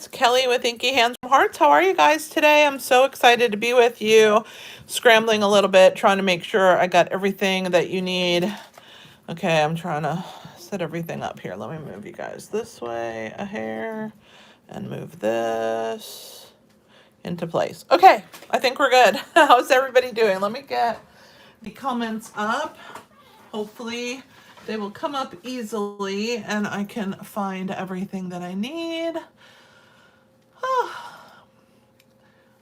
it's Kelly with Inky Hands Warm Hearts. How are you guys today? I'm so excited to be with you. Scrambling a little bit, trying to make sure I got everything that you need. Okay, I'm trying to set everything up here. Let me move you guys this way a hair and move this into place. Okay, I think we're good. How's everybody doing? Let me get the comments up. Hopefully they will come up easily and I can find everything that I need.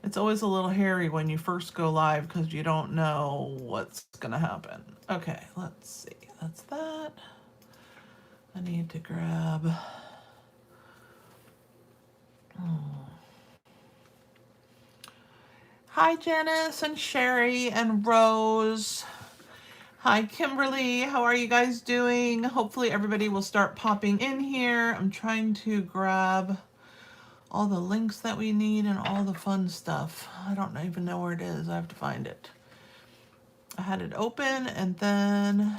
It's always a little hairy when you first go live because you don't know what's gonna happen. Okay, let's see. That's that. I need to grab. Hi, Janice and Sherry and Rose. Hi, Kimberly. How are you guys doing? Hopefully everybody will start popping in here. I'm trying to grab all the links that we need and all the fun stuff. I don't even know where it is. I have to find it. I had it open and then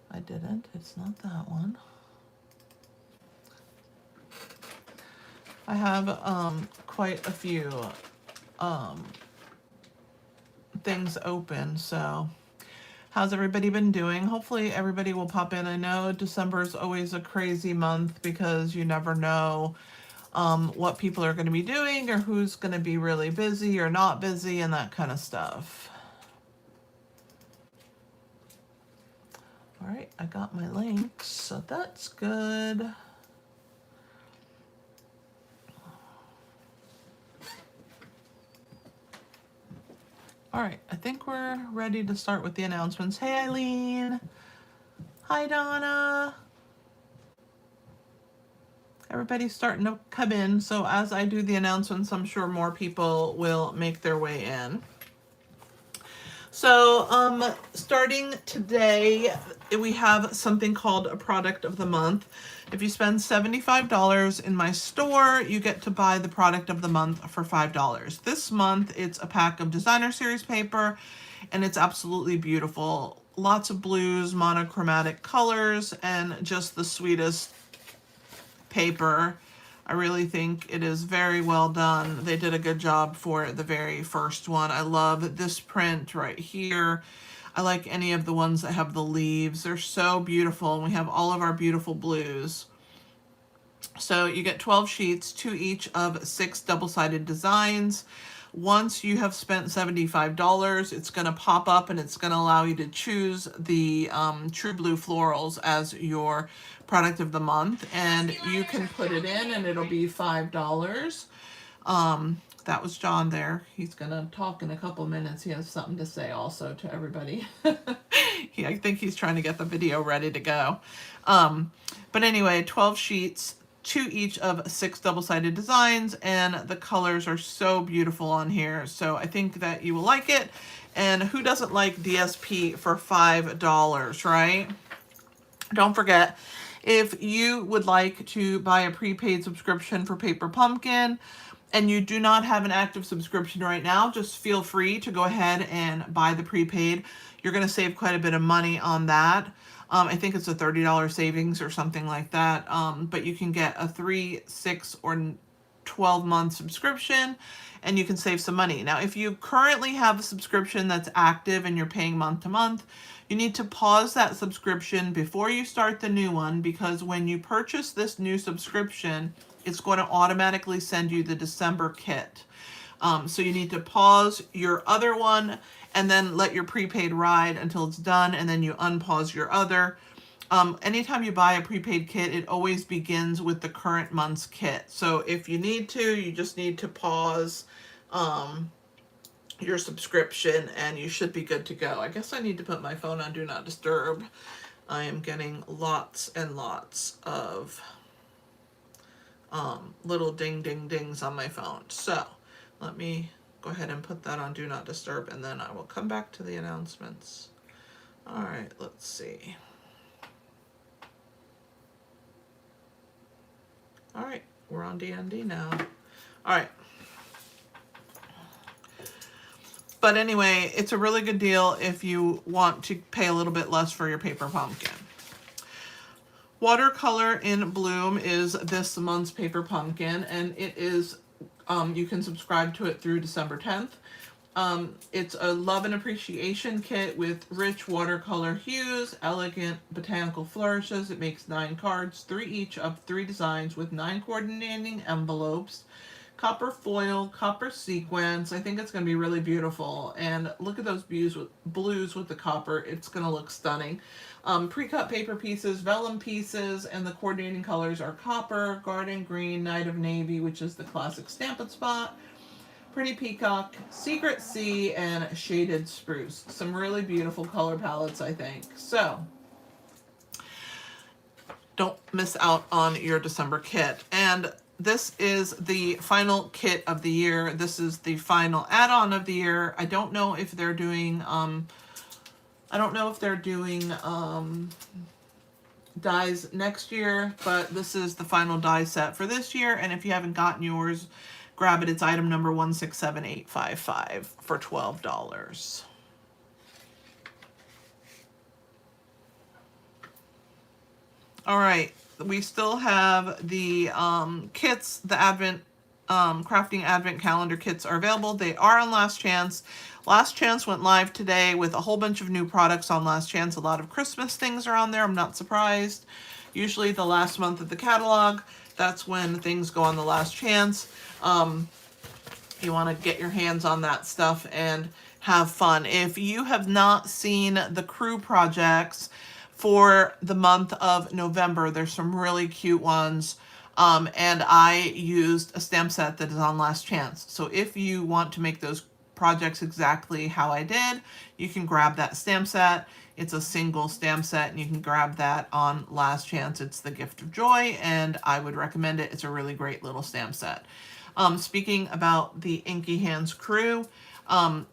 I didn't. It's not that one. I have quite a few things open, so how's everybody been doing? Hopefully everybody will pop in. I know December is always a crazy month because you never know what people are going to be doing or who's going to be really busy or not busy and that kind of stuff. All right, I got my links, so that's good. All right, I think we're ready to start with the announcements. Hey, Eileen. Hi, Donna. Everybody's starting to come in, so as I do the announcements, I'm sure more people will make their way in. So, starting today, we have something called a product of the month. If you spend $75 in my store, you get to buy the product of the month for $5. This month, it's a pack of designer series paper, and it's absolutely beautiful. Lots of blues, monochromatic colors, and just the sweetest paper. I really think it is very well done. They did a good job for the very first one. I love this print right here. I like any of the ones that have the leaves. They're so beautiful, and we have all of our beautiful blues. So you get 12 sheets, 2 each of 6 double-sided designs. Once you have spent $75, it's going to pop up and it's going to allow you to choose the True Blue Florals as your product of the month, and you can put it in and it'll be $5. That was John there. He's going to talk in a couple minutes. He has something to say also to everybody. I think he's trying to get the video ready to go. But anyway, 12 sheets, 2 each of 6 double-sided designs, and the colors are so beautiful on here. So I think that you will like it. And who doesn't like DSP for $5, right? Don't forget, if you would like to buy a prepaid subscription for Paper Pumpkin and you do not have an active subscription right now, just feel free to go ahead and buy the prepaid. You're going to save quite a bit of money on that. I think it's a $30 savings or something like that. But you can get a 3, 6, or 12-month subscription and you can save some money. Now, if you currently have a subscription that's active and you're paying month to month, you need to pause that subscription before you start the new one, because when you purchase this new subscription, it's going to automatically send you the December kit. So you need to pause your other one and then let your prepaid ride until it's done, and then you unpause your other. Anytime you buy a prepaid kit, it always begins with the current month's kit. So if you need to, you just need to pause your subscription and you should be good to go. I guess I need to put my phone on Do Not Disturb. I am getting lots and lots of little ding ding dings on my phone. So let me go ahead and put that on Do Not Disturb, and then I will come back to the announcements. All right, let's see. All right, we're on DND now. All right. But anyway, it's a really good deal if you want to pay a little bit less for your Paper Pumpkin. Watercolor in Bloom is this month's Paper Pumpkin, and it is, you can subscribe to it through December 10th. It's a love and appreciation kit with rich watercolor hues, elegant botanical flourishes. It makes 9 cards, 3 each of 3 designs with 9 coordinating envelopes, copper foil, copper sequins. I think it's going to be really beautiful. And look at those blues with the copper. It's going to look stunning. Pre-cut paper pieces, vellum pieces, and the coordinating colors are copper, garden green, night of navy, which is the classic Stampin' Spot, Pretty Peacock, Secret Sea, and Shaded Spruce. Some really beautiful color palettes, I think. So, don't miss out on your December kit. And this is the final kit of the year. This is the final add-on of the year. I don't know if they're doing, dies next year, but this is the final die set for this year. And if you haven't gotten yours, grab it. It's item number 167855 for $12. All right, we still have the kits, the Advent crafting Advent calendar kits are available. They are on Last Chance. Last Chance went live today with a whole bunch of new products on Last Chance. A lot of Christmas things are on there. I'm not surprised. Usually the last month of the catalog, that's when things go on the Last Chance. You want to get your hands on that stuff and have fun. If you have not seen the crew projects for the month of November, there's some really cute ones. And I used a stamp set that is on Last Chance. So if you want to make those projects exactly how I did, you can grab that stamp set. It's a single stamp set, and you can grab that on Last Chance. It's the Gift of Joy, and I would recommend it. It's a really great little stamp set. Speaking about the Inky Hands crew,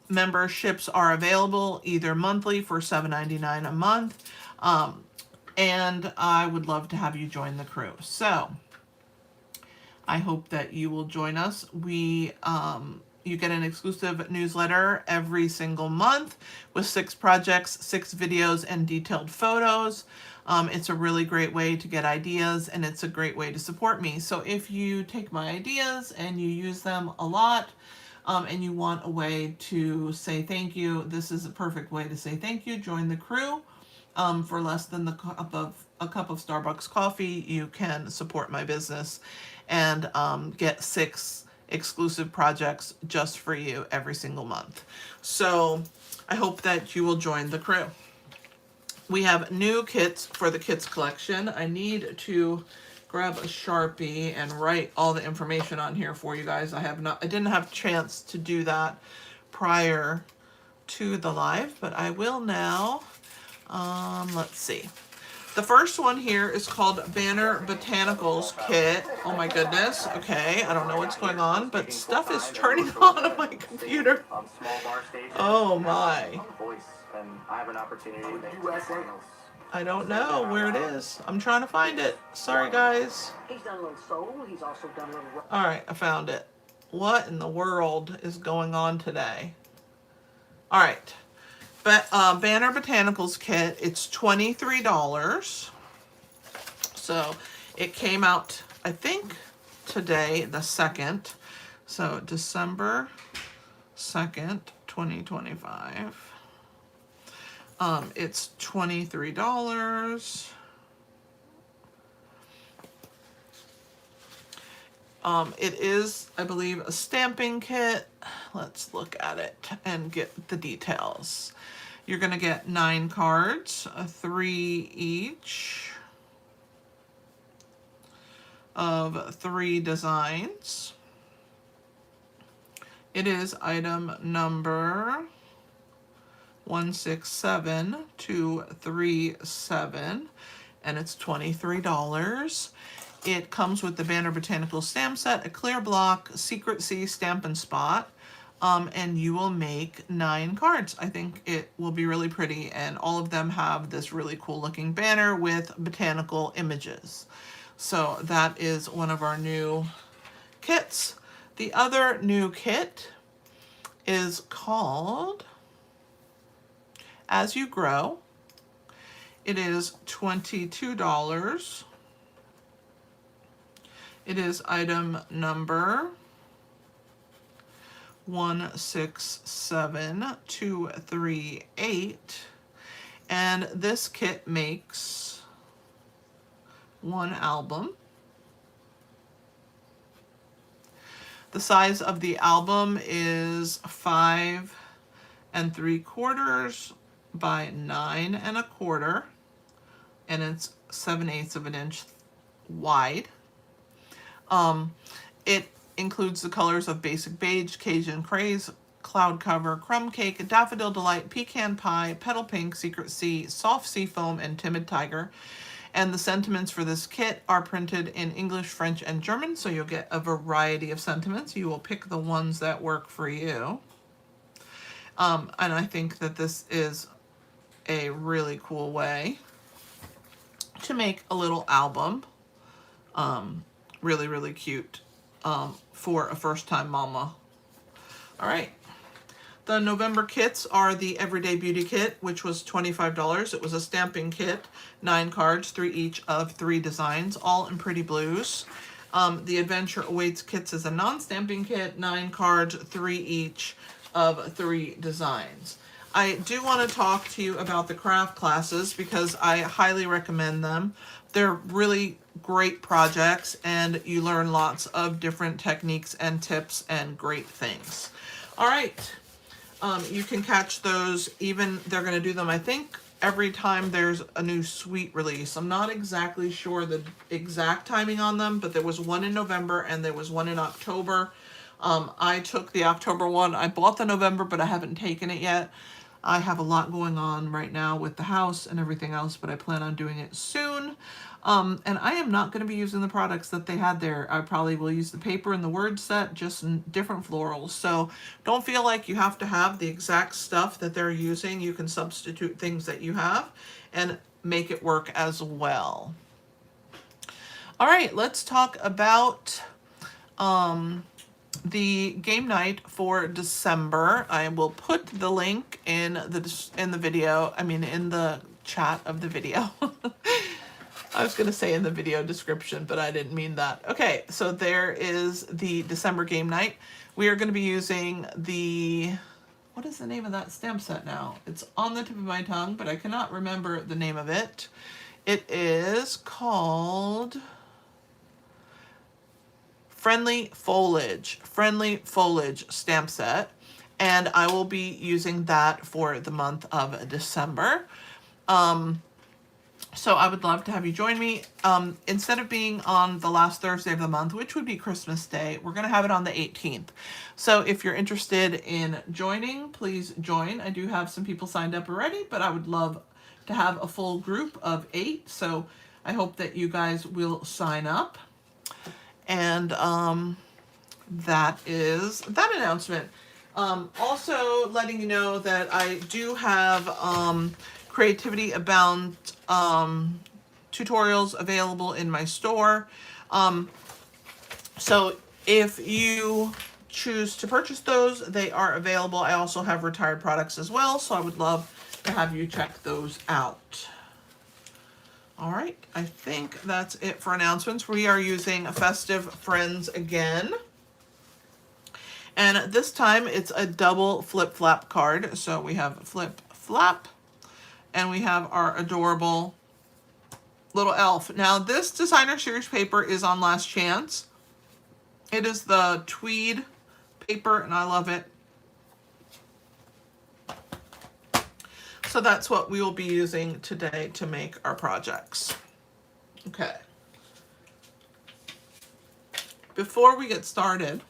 memberships are available either monthly for $7.99 a month, and I would love to have you join the crew. So I hope that you will join us. You get an exclusive newsletter every single month with 6 projects, 6 videos, and detailed photos. It's a really great way to get ideas, and it's a great way to support me. So if you take my ideas and you use them a lot, and you want a way to say thank you, this is a perfect way to say thank you. Join the crew. For less than a cup of Starbucks coffee, you can support my business and get 6 exclusive projects just for you every single month. So I hope that you will join the crew. We have new kits for the kits collection. I need to grab a Sharpie and write all the information on here for you guys. I didn't have a chance to do that prior to the live, but I will now. Let's see. The first one here is called Banner Botanicals Kit. Oh my goodness. Okay, I don't know what's going on, but stuff is turning on my computer. Oh my. I don't know where it is. I'm trying to find it. Sorry guys. Alright, I found it. What in the world is going on today? Alright. Banner Botanicals Kit, it's $23. So it came out, I think, today, the 2nd. So December 2nd, 2025. It's $23. It is, I believe, a stamping kit. Let's look at it and get the details. You're going to get 9 cards, 3 each of 3 designs. It is item number 167237, and it's $23. It comes with the Banner Botanical Stamp Set, a clear block, Secret Sea Stampin' Spot, and you will make 9 cards. I think it will be really pretty, and all of them have this really cool looking banner with botanical images. So that is one of our new kits. The other new kit is called As You Grow. It is $22. It is item number 167238. And this kit makes one album. The size of the album is 5 3/4 by 9 1/4, and it's 7/8 of an inch wide. It includes the colors of Basic Beige, Cajun Craze, Cloud Cover, Crumb Cake, Daffodil Delight, Pecan Pie, Petal Pink, Secret Sea, Soft Sea Foam, and Timid Tiger. And the sentiments for this kit are printed in English, French, and German, so you'll get a variety of sentiments. You will pick the ones that work for you. And I think that this is a really cool way to make a little album. Really, really cute for a first-time mama. All right. The November kits are the Everyday Beauty Kit, which was $25. It was a stamping kit, 9 cards, 3 each of 3 designs, all in pretty blues. The Adventure Awaits kits is a non-stamping kit, 9 cards, 3 each of 3 designs. I do want to talk to you about the craft classes because I highly recommend them. They're really great projects and you learn lots of different techniques and tips and great things. All right. You can catch those even, they're going to do them, I think, every time there's a new suite release. I'm not exactly sure the exact timing on them, but there was one in November and there was one in October. I took the October one. I bought the November, but I haven't taken it yet. I have a lot going on right now with the house and everything else, but I plan on doing it soon. And I am not going to be using the products that they had there. I probably will use the paper and the word set, just in different florals. So don't feel like you have to have the exact stuff that they're using. You can substitute things that you have and make it work as well. All right, let's talk about the game night for December. I will put the link in the video. I mean, in the chat of the video. I was going to say in the video description, but I didn't mean that. Okay, so there is the December game night. We are going to be using the, what is the name of that stamp set now? It's on the tip of my tongue, but I cannot remember the name of it. It is called Friendly Foliage stamp set, and I will be using that for the month of December. So I would love to have you join me. Instead of being on the last Thursday of the month, which would be Christmas Day, we're going to have it on the 18th. So if you're interested in joining, please join. I do have some people signed up already, but I would love to have a full group of 8. So I hope that you guys will sign up. And that is that announcement. Also letting you know that I do have Creativity Abound tutorials available in my store. So if you choose to purchase those, they are available. I also have retired products as well, so I would love to have you check those out. All right, I think that's it for announcements. We are using Festive Friends again. And this time it's a double flip flap card. So we have flip flap and we have our adorable little elf. Now this designer series paper is on last chance. It is the tweed paper and I love it. So that's what we will be using today to make our projects. Okay. Before we get started,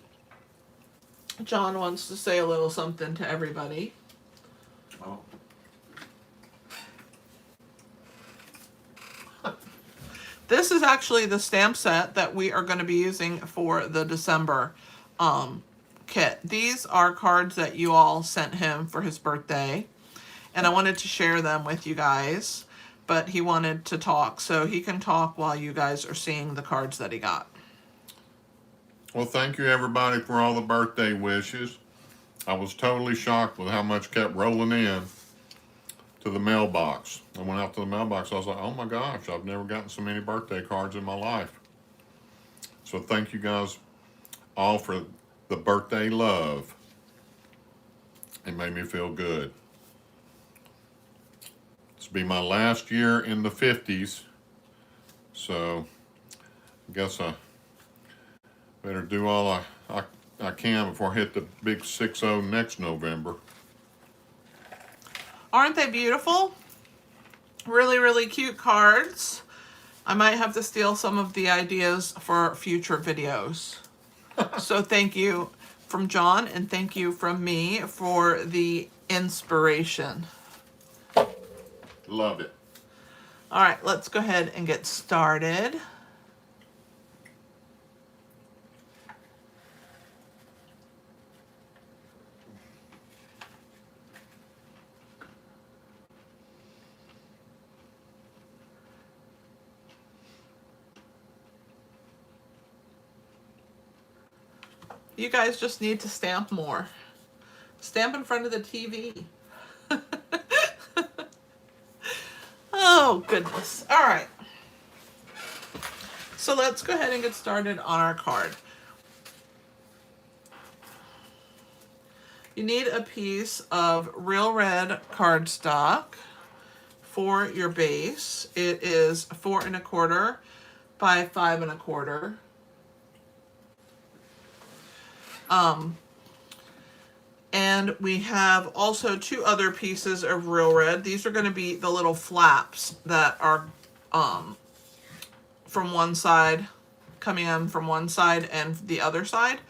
John wants to say a little something to everybody. Oh. This is actually the stamp set that we are going to be using for the December kit. These are cards that you all sent him for his birthday. And I wanted to share them with you guys, but he wanted to talk, so he can talk while you guys are seeing the cards that he got. Well, thank you everybody for all the birthday wishes. I was totally shocked with how much kept rolling in. to the mailbox. I went out to the mailbox. I was like, oh my gosh, I've never gotten so many birthday cards in my life. So thank you guys all for the birthday love. It made me feel good. This will be my last year in the 50s. So I guess I better do all I can before I hit the big 6-0 next November. Aren't they beautiful? Really, really cute cards. I might have to steal some of the ideas for future videos. So thank you from John and thank you from me for the inspiration. Love it. All right, let's go ahead and get started. You guys just need to stamp more. Stamp in front of the TV. Oh, goodness. All right. So let's go ahead and get started on our card. You need a piece of real red cardstock for your base. It is 4 1/4 by 5 1/4. And we have also 2 other pieces of real red. These are going to be the little flaps that are from one side, coming in from one side and the other side.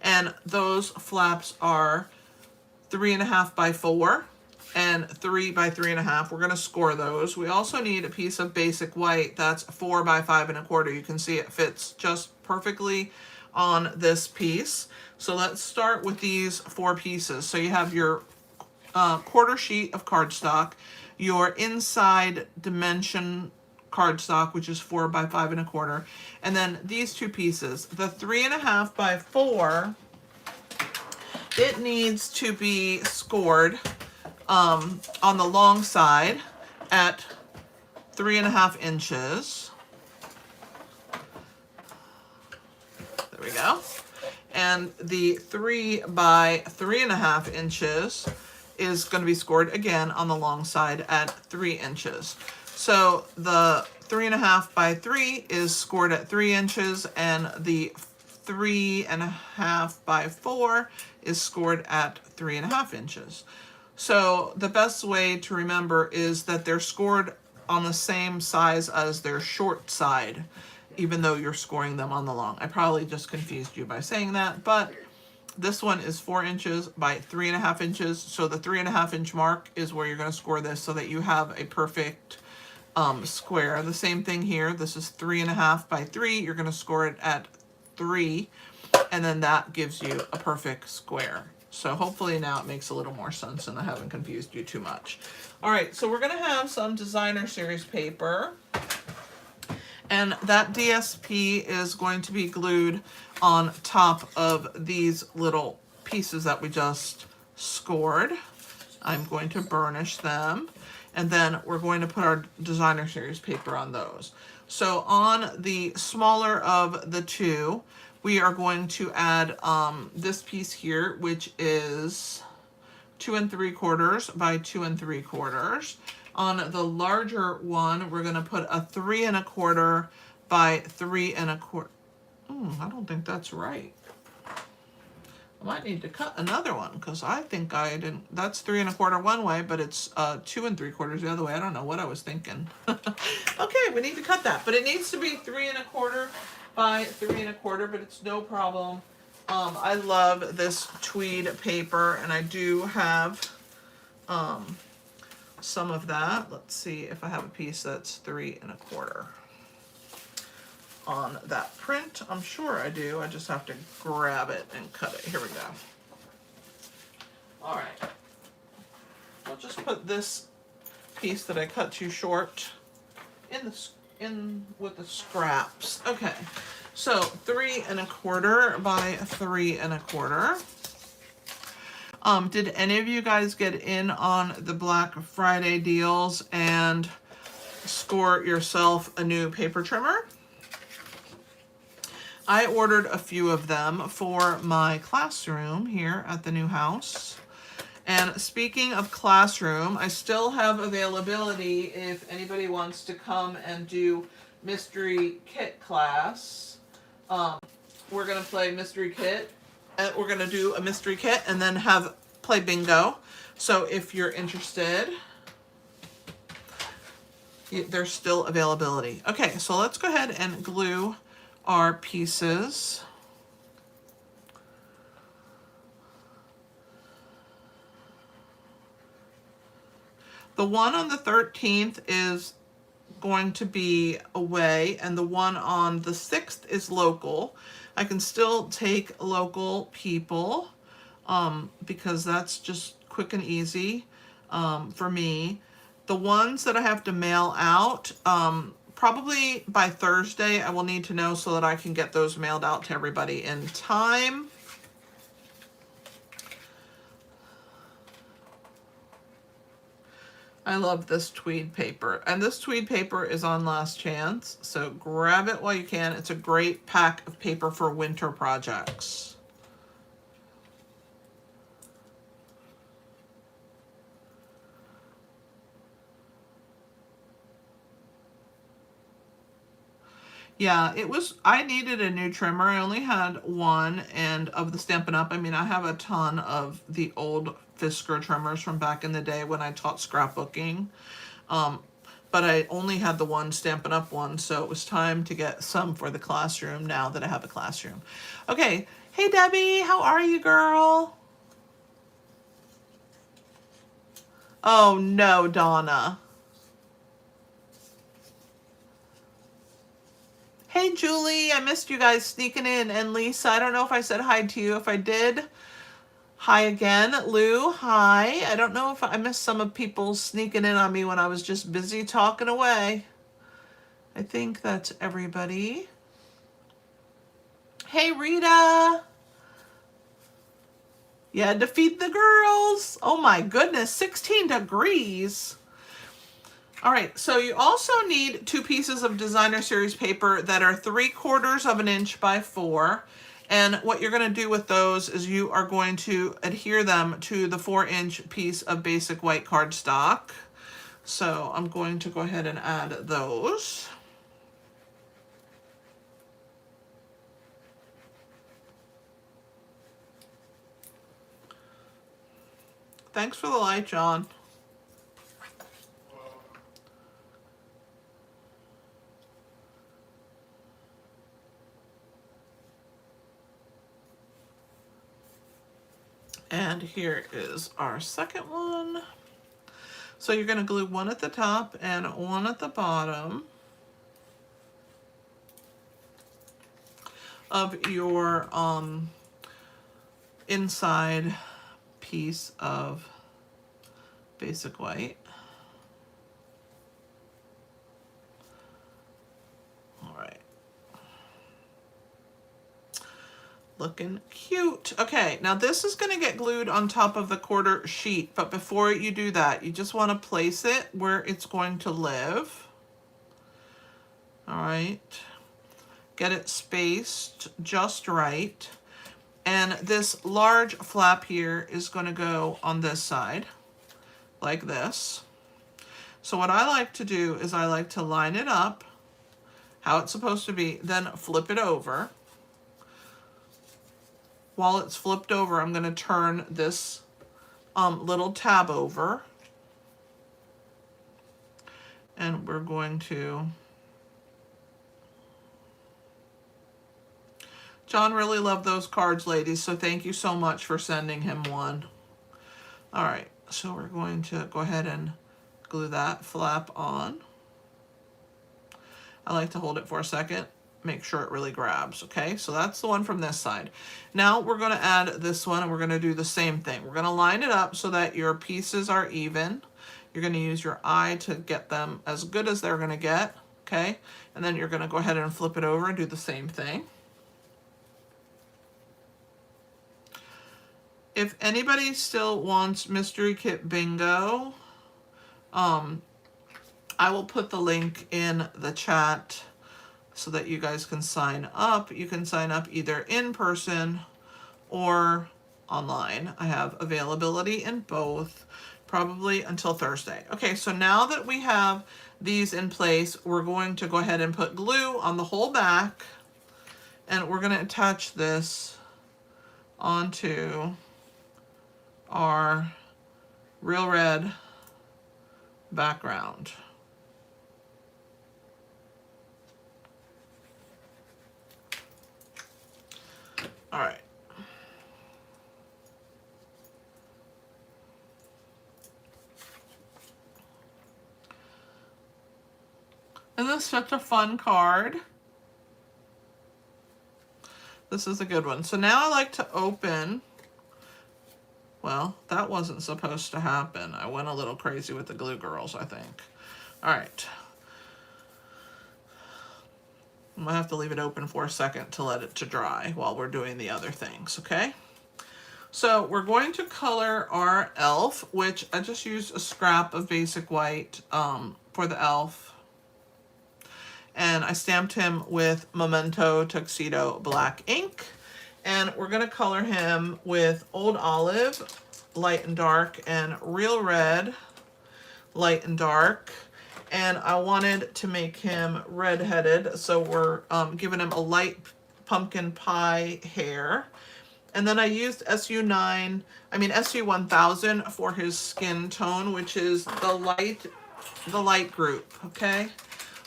And those flaps are 3 1/2 by 4 and 3 by 3 1/2. We're going to score those. We also need a piece of basic white that's 4 by 5 1/4. You can see it fits just perfectly on this piece. So let's start with these 4 pieces. So you have your quarter sheet of cardstock, your inside dimension cardstock, which is 4 by 5 1/4, and then these 2 pieces. The 3 1/2 by 4, it needs to be scored on the long side at 3 1/2 inches. There we go. And the 3 by 3 1/2 inches is going to be scored again on the long side at 3 inches. So the 3 1/2 by 3 is scored at 3 inches, and the 3 1/2 by 4 is scored at 3 1/2 inches. So the best way to remember is that they're scored on the same size as their short side, even though you're scoring them on the long. I probably just confused you by saying that, but this one is 4 inches by 3 1/2 inches. So the 3 1/2 inch mark is where you're going to score this so that you have a perfect square. The same thing here. This is 3 1/2 by 3. You're going to score it at 3, and then that gives you a perfect square. So hopefully now it makes a little more sense and I haven't confused you too much. All right, so we're going to have some designer series paper. And that DSP is going to be glued on top of these little pieces that we just scored. I'm going to burnish them. And then we're going to put our designer series paper on those. So on the smaller of the 2, we are going to add this piece here, which is 2 3/4 by 2 3/4. On the larger one, we're going to put a 3 1/4 by 3 1/4. I don't think that's right. I might need to cut another one because I think I didn't. That's 3 1/4 one way, but it's 2 3/4 the other way. I don't know what I was thinking. Okay, we need to cut that, but it needs to be 3 1/4 by 3 1/4, but it's no problem. I love this tweed paper, and I do have some of that. Let's see if I have a piece that's 3 1/4 on that print. I'm sure I do. I just have to grab it and cut it. Here we go. All right. I'll just put this piece that I cut too short in with the scraps. Okay. So 3 1/4 by 3 1/4. Did any of you guys get in on the Black Friday deals and score yourself a new paper trimmer? I ordered a few of them for my classroom here at the new house. And speaking of classroom, I still have availability if anybody wants to come and do mystery kit class. We're gonna play mystery kit. We're gonna do a mystery kit and then play bingo. So if you're interested, there's still availability. Okay, so let's go ahead and glue our pieces. The one on the 13th is going to be away, and the one on the 6th is local. I can still take local people because that's just quick and easy for me. The ones that I have to mail out, probably by Thursday, I will need to know so that I can get those mailed out to everybody in time. I love this tweed paper, and this tweed paper is on last chance, so grab it while you can. It's a great pack of paper for winter projects. Yeah, I needed a new trimmer. I only had one, and of the Stampin' Up, I mean, I have a ton of the old Fisker trimmers from back in the day when I taught scrapbooking. But I only had the one Stampin' Up one, so it was time to get some for the classroom now that I have a classroom. Okay, hey Debbie, how are you, girl? Oh no, Donna. Hey Julie, I missed you guys sneaking in. And Lisa, I don't know if I said hi to you. If I did, hi again. Lou, hi. I don't know if I missed some of people sneaking in on me when I was just busy talking away. I think that's everybody. Hey Rita. You had to feed the girls. Oh my goodness, 16 degrees. All right, so you also need 2 pieces of designer series paper that are 3/4 of an inch by 4. And what you're gonna do with those is you are going to adhere them to the 4-inch piece of basic white cardstock. So I'm going to go ahead and add those. Thanks for the light, John. And here is our second one. So you're going to glue one at the top and one at the bottom of your inside piece of basic white. All right. Looking cute. Okay, now this is going to get glued on top of the quarter sheet, but before you do that, you just want to place it where it's going to live. All right. Get it spaced just right. And this large flap here is going to go on this side, like this. So what I like to do is I like to line it up how it's supposed to be, then flip it over. While it's flipped over, I'm going to turn this little tab over. And we're going to... John really loved those cards, ladies, so thank you so much for sending him one. All right, so we're going to go ahead and glue that flap on. I like to hold it for a second, make sure it really grabs, okay? So that's the one from this side. Now we're going to add this one, and we're going to do the same thing. We're going to line it up so that your pieces are even. You're going to use your eye to get them as good as they're going to get, okay? And then you're going to go ahead and flip it over and do the same thing. If anybody still wants Mystery Kit Bingo, I will put the link in the chat so that you guys can sign up. You can sign up either in person or online. I have availability in both, probably until Thursday. Okay, so now that we have these in place, we're going to go ahead and put glue on the whole back, and we're going to attach this onto our Real Red background. All right. Isn't this such a fun card? This is a good one. So now I like to open. Well, that wasn't supposed to happen. I went a little crazy with the glue girls, I think. All right. I'm gonna have to leave it open for a second to let it to dry while we're doing the other things, okay? So we're going to color our elf, which I just used a scrap of basic white for the elf. And I stamped him with Memento Tuxedo black ink. And we're gonna color him with Old Olive, light and dark, and Real Red, light and dark. And I wanted to make him red-headed, so we're giving him a light pumpkin pie hair. And then I used SU1000 for his skin tone, which is the light group, okay?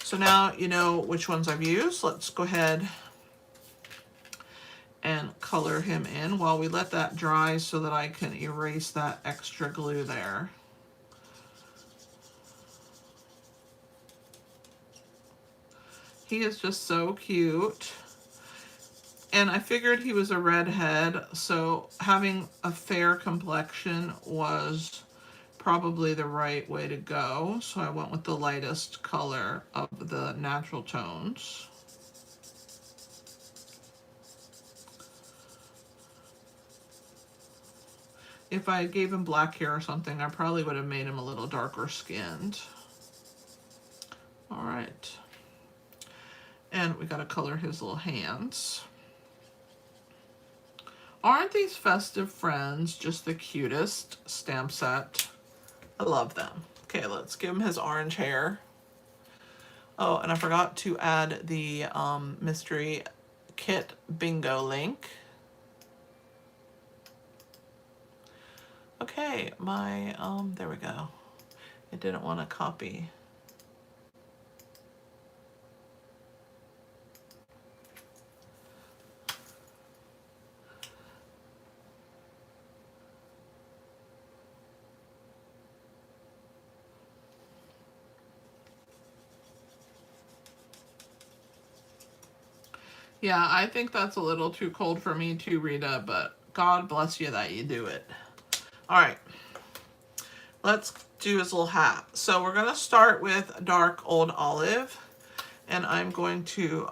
So now you know which ones I've used. Let's go ahead and color him in while we let that dry so that I can erase that extra glue there. He is just so cute. And I figured he was a redhead, so having a fair complexion was probably the right way to go. So I went with the lightest color of the natural tones. If I gave him black hair or something, I probably would have made him a little darker skinned. All right. And we got to color his little hands. Aren't these Festive Friends just the cutest stamp set? I love them. Okay, let's give him his orange hair. Oh, and I forgot to add the Mystery Kit Bingo link. Okay, there we go. It didn't want to copy. Yeah, I think that's a little too cold for me too, Rita, but God bless you that you do it. All right, let's do his little hat. So we're gonna start with dark Old Olive, and I'm going to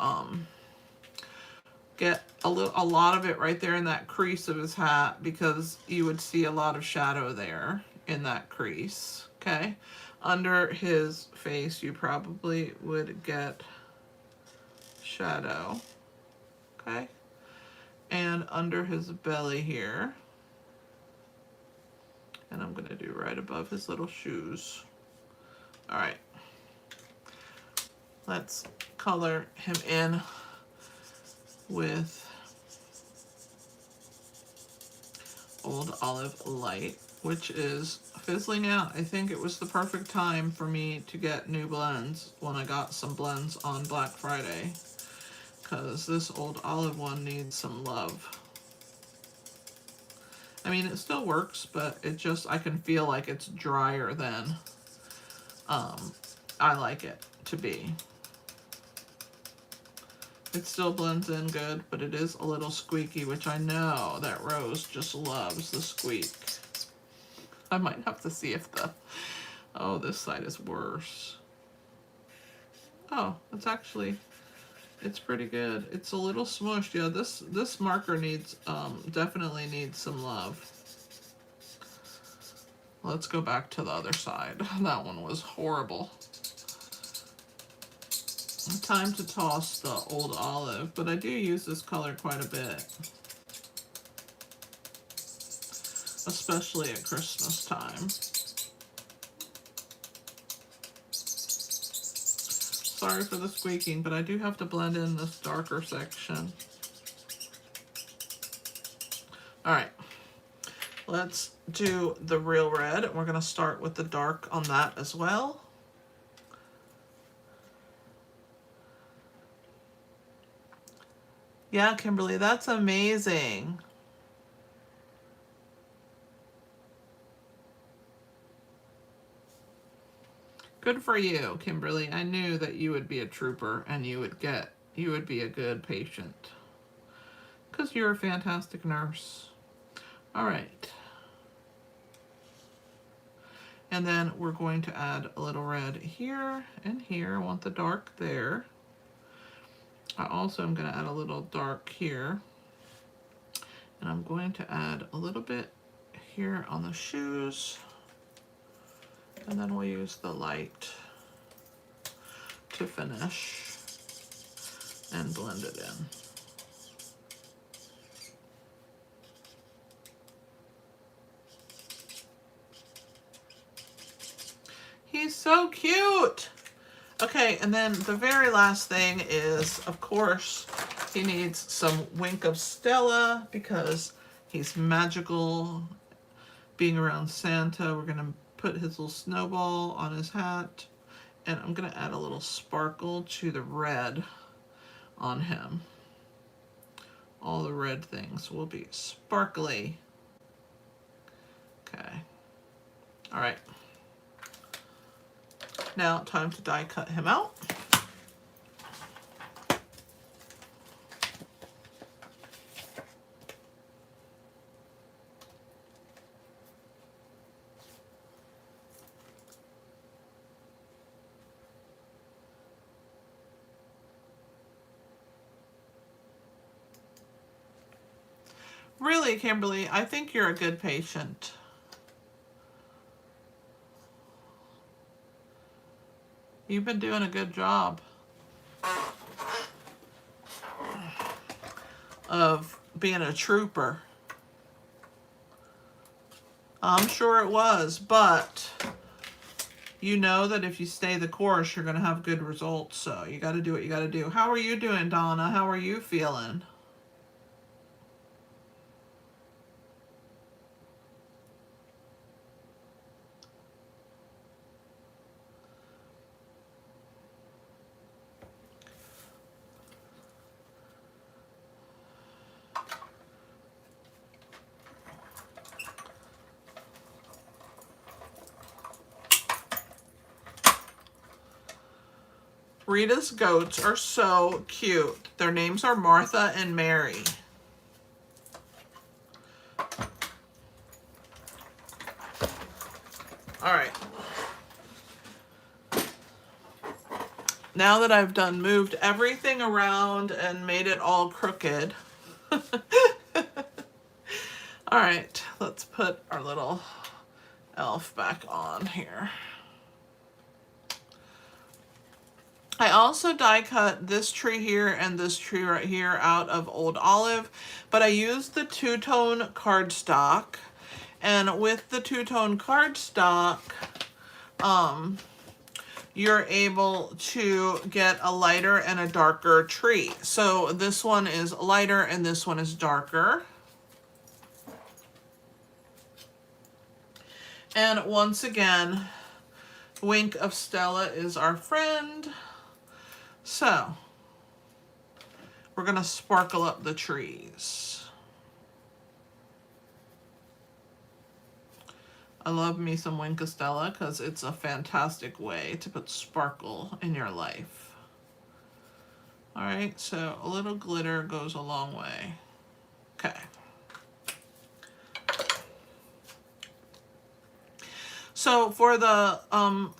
get a lot of it right there in that crease of his hat, because you would see a lot of shadow there in that crease, okay? Under his face, you probably would get shadow, okay? And under his belly here. And I'm gonna do right above his little shoes. All right. Let's color him in with Old Olive Light, which is fizzling out. I think it was the perfect time for me to get new blends when I got some blends on Black Friday, because this Old Olive one needs some love. I mean, it still works, but it just, I can feel like it's drier than I like it to be. It still blends in good, but it is a little squeaky, which I know that Rose just loves the squeak. I might have to see if oh, this side is worse. Oh, it's pretty good. It's a little smushed. Yeah, this marker needs, definitely needs some love. Let's go back to the other side. That one was horrible. Time to toss the old olive, but I do use this color quite a bit. Especially at Christmas time. Sorry for the squeaking, but I do have to blend in this darker section. Alright, let's do the real red. We're going to start with the dark on that as well. Yeah, Kimberly, that's amazing. Good for you, Kimberly. I knew that you would be a trooper and you would be a good patient. Because you're a fantastic nurse. All right. And then we're going to add a little red here and here. I want the dark there. I also am going to add a little dark here. And I'm going to add a little bit here on the shoes. And then we'll use the light to finish and blend it in. He's so cute. Okay, and then the very last thing is, of course, he needs some Wink of Stella because he's magical. Being around Santa, we're gonna put his little snowball on his hat, and I'm gonna add a little sparkle to the red on him. All the red things will be sparkly. Okay. All right. Now, time to die cut him out. Really, Kimberly, I think you're a good patient. You've been doing a good job of being a trooper. I'm sure it was, but you know that if you stay the course, you're going to have good results. So you got to do what you got to do. How are you doing, Donna? How are you feeling? Rita's goats are so cute. Their names are Martha and Mary. All right. Now that I've moved everything around and made it all crooked. All right, let's put our little elf back on here. I also die cut this tree here and this tree right here out of old olive, but I used the two-tone cardstock, and with the two-tone cardstock, you're able to get a lighter and a darker tree. So this one is lighter and this one is darker. And once again, Wink of Stella is our friend. So, we're going to sparkle up the trees. I love me some Wink of Stella because it's a fantastic way to put sparkle in your life. Alright, so a little glitter goes a long way. Okay. So for the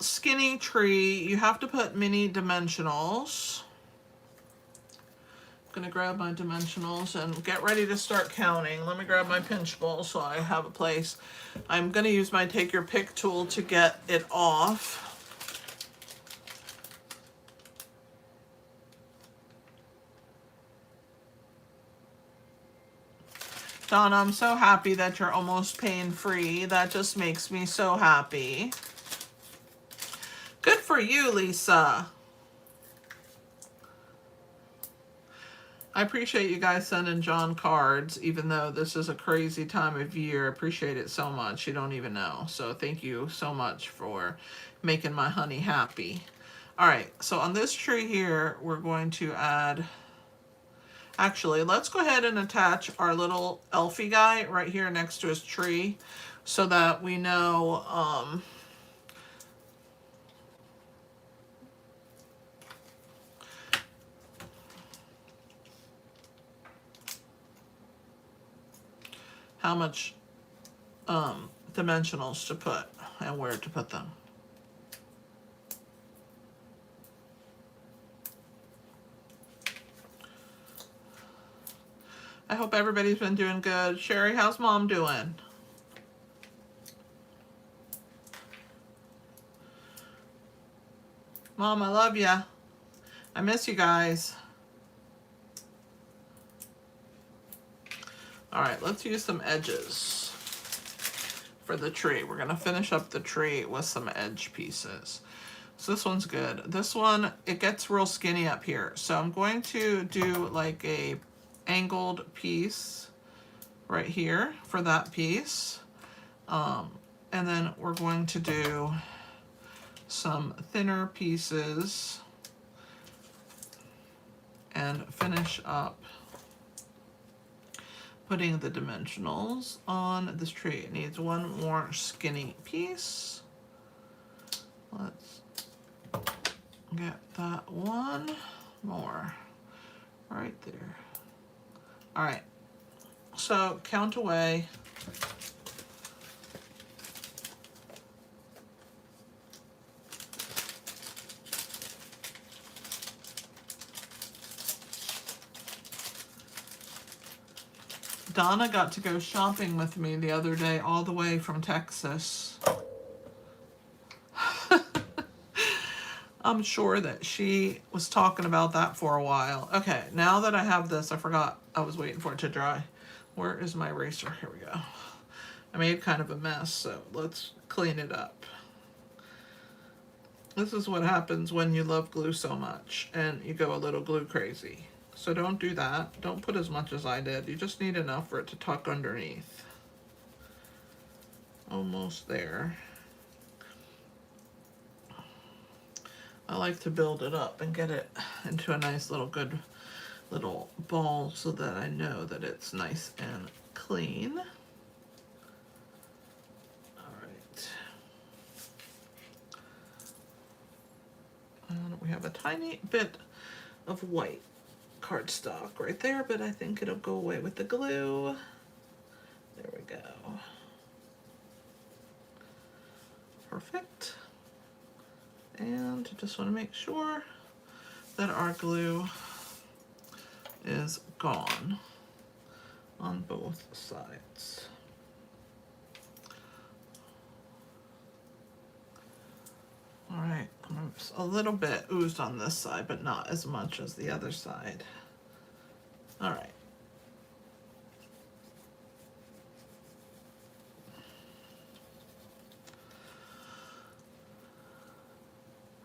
skinny tree, you have to put mini dimensionals. I'm gonna grab my dimensionals and get ready to start counting. Let me grab my pinch bowl so I have a place. I'm gonna use my take your pick tool to get it off. Donna, I'm so happy that you're almost pain-free. That just makes me so happy. Good for you, Lisa. I appreciate you guys sending John cards, even though this is a crazy time of year. I appreciate it so much. You don't even know. So thank you so much for making my honey happy. All right, so on this tree here, we're going to add... Actually, let's go ahead and attach our little Elfie guy right here next to his tree so that we know how much dimensionals to put and where to put them. I hope everybody's been doing good. Sherry, how's Mom doing? Mom, I love ya. I miss you guys. All right, let's use some edges for the tree. We're gonna finish up the tree with some edge pieces. So this one's good. This one, it gets real skinny up here. So I'm going to do like a angled piece right here for that piece. And then we're going to do some thinner pieces and finish up putting the dimensionals on this tree. It needs one more skinny piece. Let's get that one more right there. All right, so count away. Donna got to go shopping with me the other day all the way from Texas. I'm sure that she was talking about that for a while. Okay, now that I have this, I forgot I was waiting for it to dry. Where is my eraser? Here we go. I made kind of a mess, so let's clean it up. This is what happens when you love glue so much and you go a little glue crazy. So don't do that. Don't put as much as I did. You just need enough for it to tuck underneath. Almost there. I like to build it up and get it into a nice little good little ball so that I know that it's nice and clean. All right. And we have a tiny bit of white cardstock right there, but I think it'll go away with the glue. There we go. Perfect. And just want to make sure that our glue is gone on both sides. All right, a little bit oozed on this side, but not as much as the other side. All right.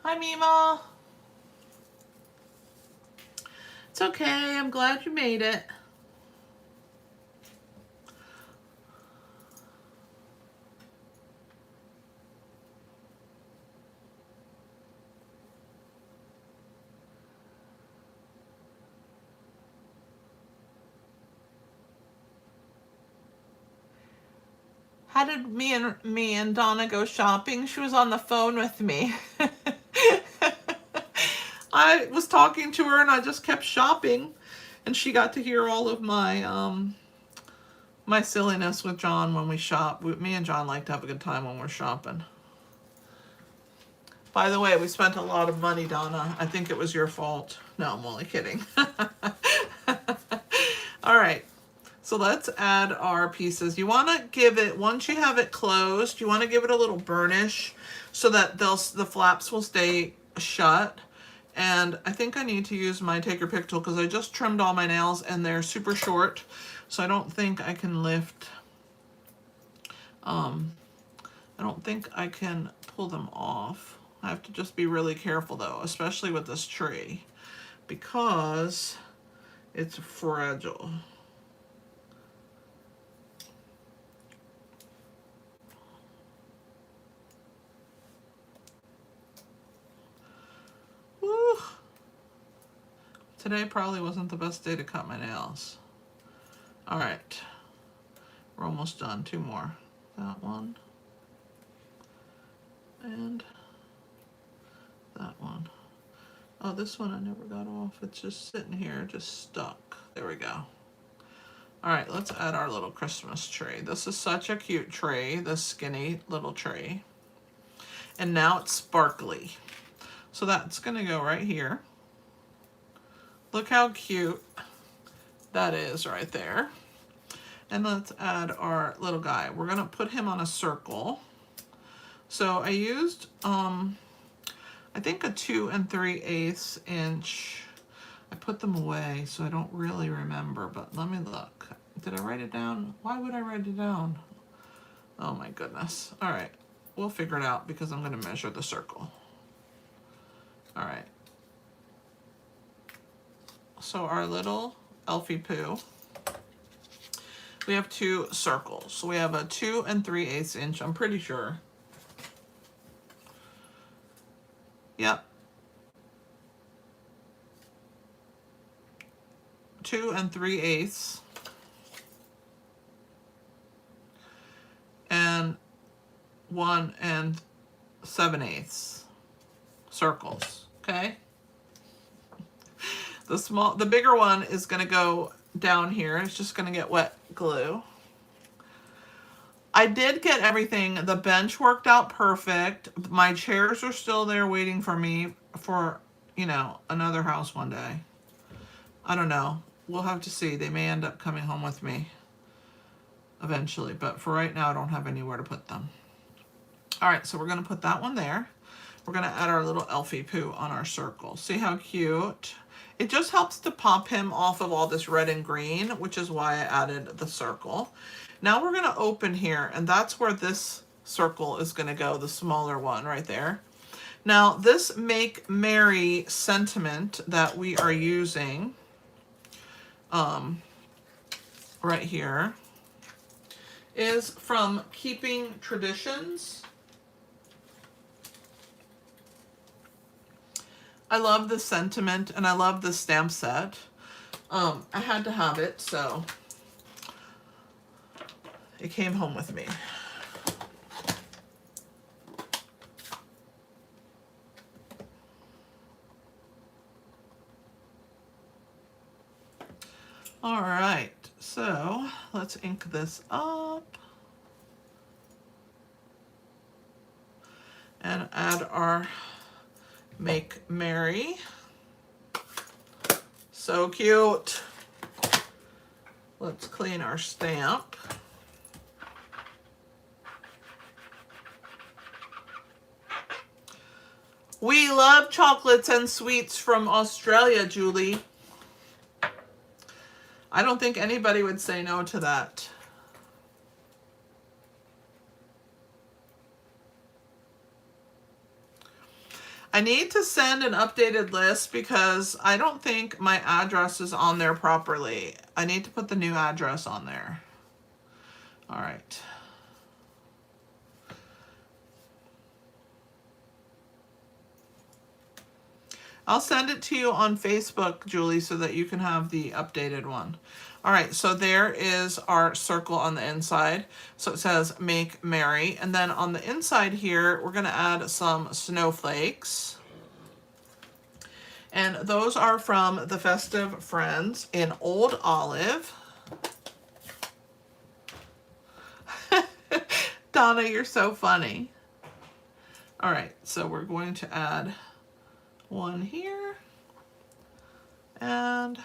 Hi, Mima. It's okay. I'm glad you made it. How did me and Donna go shopping? She was on the phone with me. I was talking to her and I just kept shopping, and she got to hear all of my my silliness with John when we shop. Me and John like to have a good time when we're shopping. By the way, we spent a lot of money, Donna. I think it was your fault. No, I'm only kidding. All right. So let's add our pieces. You want to give it, once you have it closed, you want to give it a little burnish so that the flaps will stay shut. And I think I need to use my take your pick tool because I just trimmed all my nails and they're super short. So I don't think I can lift, I don't think I can pull them off. I have to just be really careful though, especially with this tree because it's fragile. Woo. Today probably wasn't the best day to cut my nails. All right, we're almost done. Two more. That one and that one. Oh, this one I never got off. It's just sitting here, just stuck. There we go. All right, let's add our little Christmas tree. This is such a cute tree, this skinny little tree. And now it's sparkly. So that's gonna go right here. Look how cute that is right there. And let's add our little guy. We're gonna put him on a circle. So I used, I think a 2 3/8 inch. I put them away, so I don't really remember, but let me look. Did I write it down? Why would I write it down? Oh my goodness. All right, we'll figure it out because I'm gonna measure the circle. All right. So our little Elfie Poo, we have 2 circles. So we have a 2 3/8 inch, I'm pretty sure. Yep. 2 3/8 and 1 7/8 circles. Okay. The bigger one is going to go down here. It's just going to get wet glue. I did get everything. The bench worked out perfect. My chairs are still there waiting for me for, you know, another house one day. I don't know. We'll have to see. They may end up coming home with me eventually, but for right now, I don't have anywhere to put them. All right, so we're going to put that one there. We're going to add our little Elfie Poo on our circle. See how cute? It just helps to pop him off of all this red and green, which is why I added the circle. Now we're going to open here, and that's where this circle is going to go, the smaller one right there. Now, this Make Merry sentiment that we are using right here is from Keeping Traditions. I love the sentiment and I love the stamp set. I had to have it, so it came home with me. All right, so let's ink this up and add our Make Merry. So cute. Let's clean our stamp. We love chocolates and sweets from Australia, Julie. I don't think anybody would say no to that. I need to send an updated list because I don't think my address is on there properly. I need to put the new address on there. All right. I'll send it to you on Facebook, Julie, so that you can have the updated one. All right, so there is our circle on the inside. So it says Make Merry. And then on the inside here, we're gonna add some snowflakes. And those are from the Festive Friends in Old Olive. Donna, you're so funny. All right, so we're going to add one here and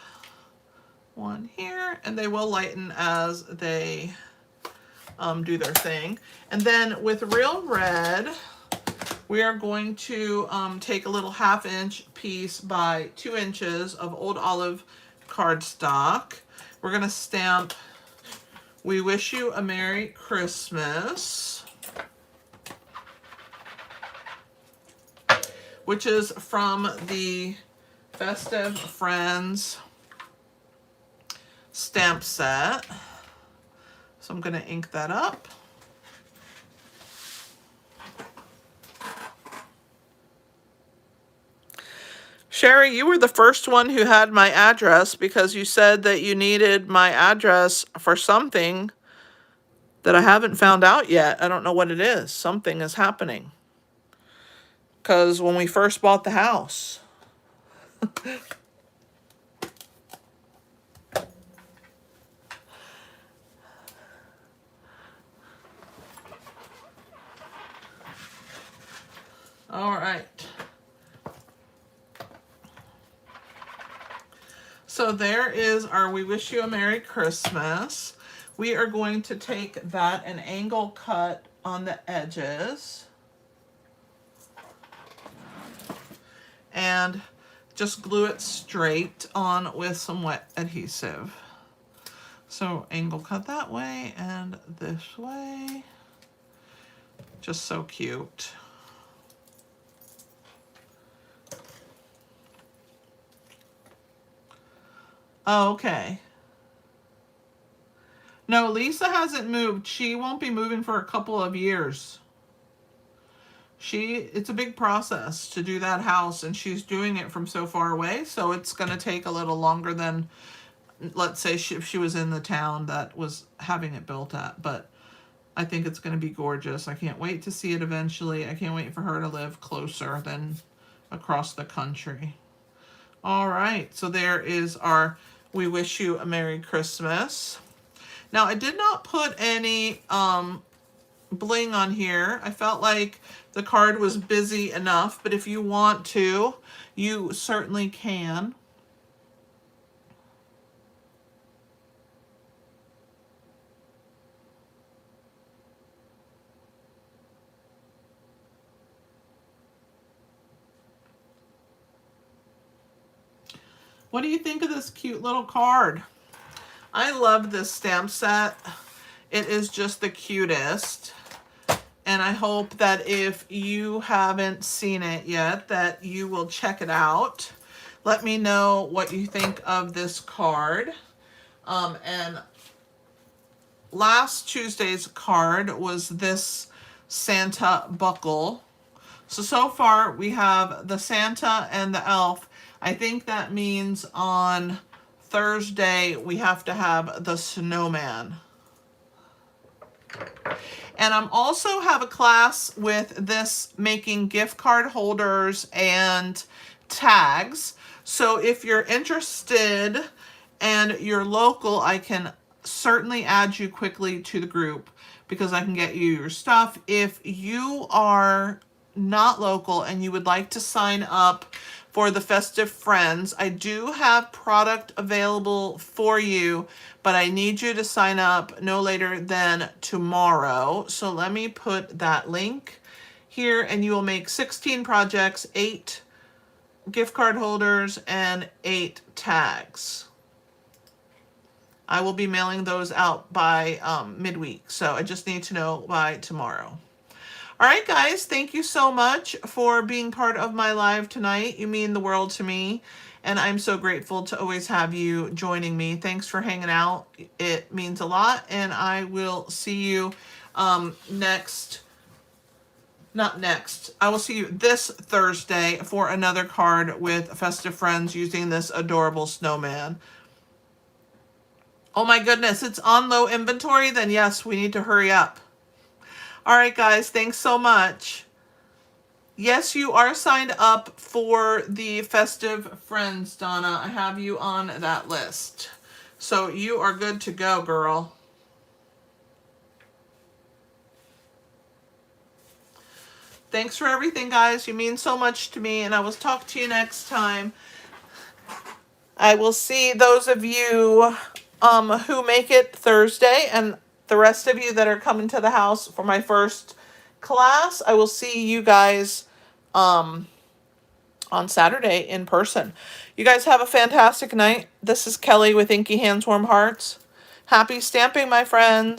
one here, and they will lighten as they do their thing. And then with Real Red, we are going to take a little 1/2 inch piece by 2 inches of Old Olive cardstock. We're going to stamp "We Wish You a Merry Christmas," which is from the Festive Friends stamp set. So I'm going to ink that up. Sherry, you were the first one who had my address because you said that you needed my address for something that I haven't found out yet. I don't know what it is. Something is happening. Because when we first bought the house. All right. So there is our "We Wish You a Merry Christmas." We are going to take that and angle cut on the edges. And just glue it straight on with some wet adhesive. So angle cut that way and this way. Just so cute. Oh, okay. No, Lisa hasn't moved. She won't be moving for a couple of years. It's a big process to do that house, and she's doing it from so far away, so it's going to take a little longer than, let's say, if she was in the town that was having it built at. But I think it's going to be gorgeous. I can't wait to see it eventually. I can't wait for her to live closer than across the country. All right, so there is our "We Wish You a Merry Christmas." Now, I did not put any bling on here. I felt like the card was busy enough, but if you want to, you certainly can. What do you think of this cute little card? I love this stamp set. It is just the cutest. And I hope that if you haven't seen it yet, that you will check it out. Let me know what you think of this card. And last Tuesday's card was this Santa buckle. So far we have the Santa and the elf. I think that means on Thursday we have to have the snowman. And I'm also have a class with this making gift card holders and tags. So if you're interested and you're local, I can certainly add you quickly to the group because I can get you your stuff. If you are not local and you would like to sign up for the Festive Friends, I do have product available for you, but I need you to sign up no later than tomorrow. So let me put that link here, and you will make 16 projects, 8 gift card holders, and 8 tags. I will be mailing those out by midweek, so I just need to know by tomorrow. All right, guys, thank you so much for being part of my live tonight. You mean the world to me, and I'm so grateful to always have you joining me. Thanks for hanging out. It means a lot, and I will see you I will see you this Thursday for another card with Festive Friends using this adorable snowman. Oh my goodness, it's on low inventory? Then yes, we need to hurry up. All right, guys, thanks so much. Yes, you are signed up for the Festive Friends, Donna. I have you on that list. So you are good to go, girl. Thanks for everything, guys. You mean so much to me, and I will talk to you next time. I will see those of you who make it Thursday, and the rest of you that are coming to the house for my first class. I will see you guys on Saturday in person. You guys have a fantastic night. This is Kelly with Inky Hands Warm Hearts. Happy stamping, my friends.